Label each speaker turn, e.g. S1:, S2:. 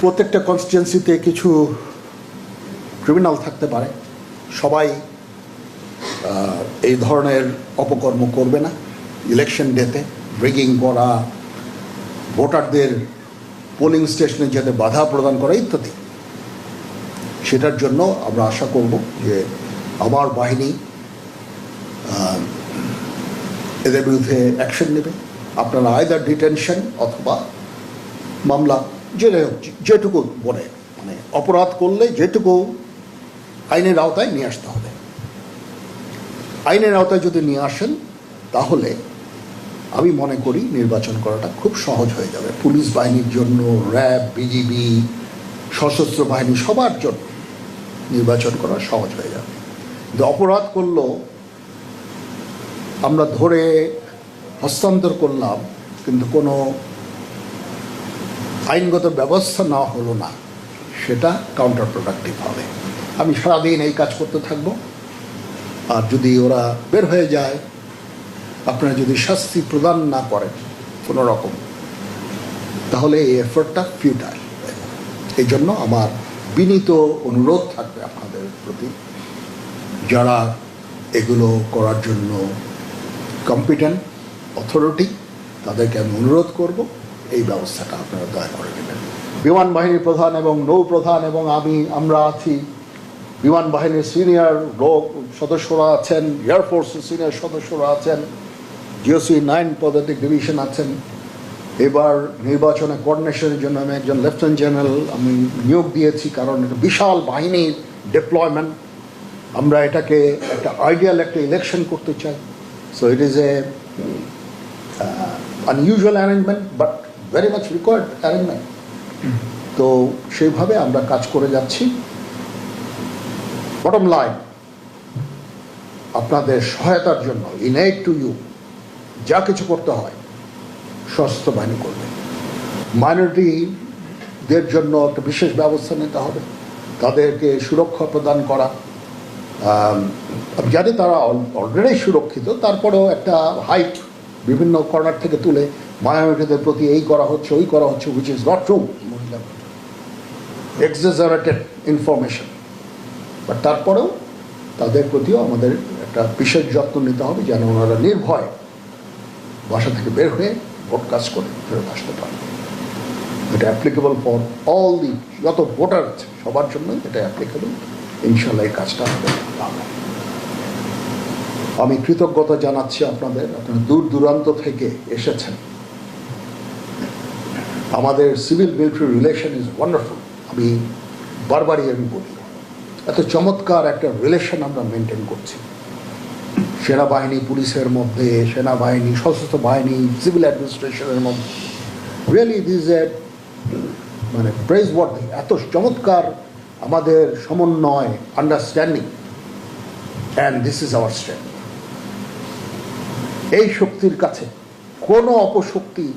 S1: প্রত্যেকটা কনস্টিটুয়েন্সিতে কিছু ক্রিমিনাল থাকতে পারে, সবাই এই ধরনের অপকর্ম করবে না। ইলেকশন ডেতে ব্রেকিং করা, ভোটারদের পোলিং স্টেশনে যেতে বাধা প্রদান করা ইত্যাদি, সেটার জন্য আমরা আশা করব যে আমার বাহিনী এদের বিরুদ্ধে অ্যাকশন নেবে। আপনারা আইদার ডিটেনশন অথবা মামলা, যেটুকু বলে, মানে অপরাধ করলে যেটুকু আইনের আওতায় নিয়ে আসতে হবে। আইনের আওতায় যদি নিয়ে আসেন তাহলে আমি মনে করি নির্বাচন করাটা খুব সহজ হয়ে যাবে। পুলিশ বাহিনীর জন্য, র্যাব, বিজিবি, সশস্ত্র বাহিনী, সবার জন্য নির্বাচন করা সহজ হয়ে যাবে। কিন্তু অপরাধ করলেও আমরা ধরে হস্তান্তর করলাম কিন্তু কোনো আইনগত ব্যবস্থা নেওয়া হলো না, সেটা কাউন্টার প্রোডাক্টিভ হবে। আমি সারাদিন এই কাজ করতে থাকবো, আর যদি ওরা বের হয়ে যায়, আপনারা যদি শাস্তি প্রদান না করেন কোনো রকম, তাহলে এই এফোর্টটা ফিউটাইল। এই জন্য আমার বিনীত অনুরোধ থাকবে আপনাদের প্রতি, যারা এগুলো করার জন্য কম্পিটেন্ট অথরিটি, তাদেরকে আমি অনুরোধ করব এই ব্যবস্থাটা আপনারা দয়া করে দেবেন। বিমান বাহিনীর প্রধান এবং নৌ প্রধান এবং আমরা আছি, বিমান বাহিনীর সিনিয়র সদস্যরা আছেন, এয়ারফোর্সের সিনিয়র সদস্যরা আছেন, জিওসি 9 পদাতিক ডিভিশন আছেন। এবার নির্বাচনে কোঅর্ডিনেশনের জন্য আমি একজন লেফটেন্যান্ট জেনারেল আমি নিয়োগ দিয়েছি, কারণ এটা বিশাল বাহিনীর ডেপ্লয়মেন্ট। আমরা এটাকে একটা আইডিয়াল একটা ইলেকশন করতে চাই। So it is a unusual arrangement, but very much required arrangement. তো সেইভাবে আমরা কাজ করে যাচ্ছি। বটম লাইন, আপনাদের সহায়তার জন্য ইন এইড টু ইউ যা কিছু করতে হয় সশস্ত্র বাহিনী করবে। মাইনরিটিদের জন্য একটা বিশেষ ব্যবস্থা নিতে হবে, তাদেরকে সুরক্ষা প্রদান করা। জানি তারা অলরেডি সুরক্ষিত, তারপরেও একটা হাইট বিভিন্ন কর্নার থেকে তুলে মাইনরিটিদের প্রতি এই করা হচ্ছে, ওই করা হচ্ছে, which is not true, exaggerated information. But তারপরেও তাদের প্রতিও আমাদের একটা বিশেষ যত্ন নিতে হবে, যেন ওনারা নির্ভয় বাসা থেকে বের হয়ে ভোট কাজ করে ফেরত আসতে পারে। এটা অ্যাপ্লিকেবল ফর অল দি, যত ভোটার আছে সবার জন্য এটা অ্যাপ্লিকেবল। ইনশাল্লাহ এই কাজটা হবে। আমি কৃতজ্ঞতা জানাচ্ছি আপনাদের, আপনারা দূর দূরান্ত থেকে এসেছেন। আমাদের civil military relation is wonderful. আমি বারবারই আমি বলি, এত চমৎকার একটা রিলেশন আমরা মেনটেন করছি সেনাবাহিনী পুলিশের মধ্যে, সেনাবাহিনী সশস্ত্র বাহিনী সিভিল অ্যাডমিনিস্ট্রেশনের মধ্যে। রিয়েলি দিস এ মানে প্রেজ ওয়ার্দি, এত চমৎকার আমাদের সমন্বয়, understanding, and this is our strength. এই শক্তির কাছে কোনো অপশক্তি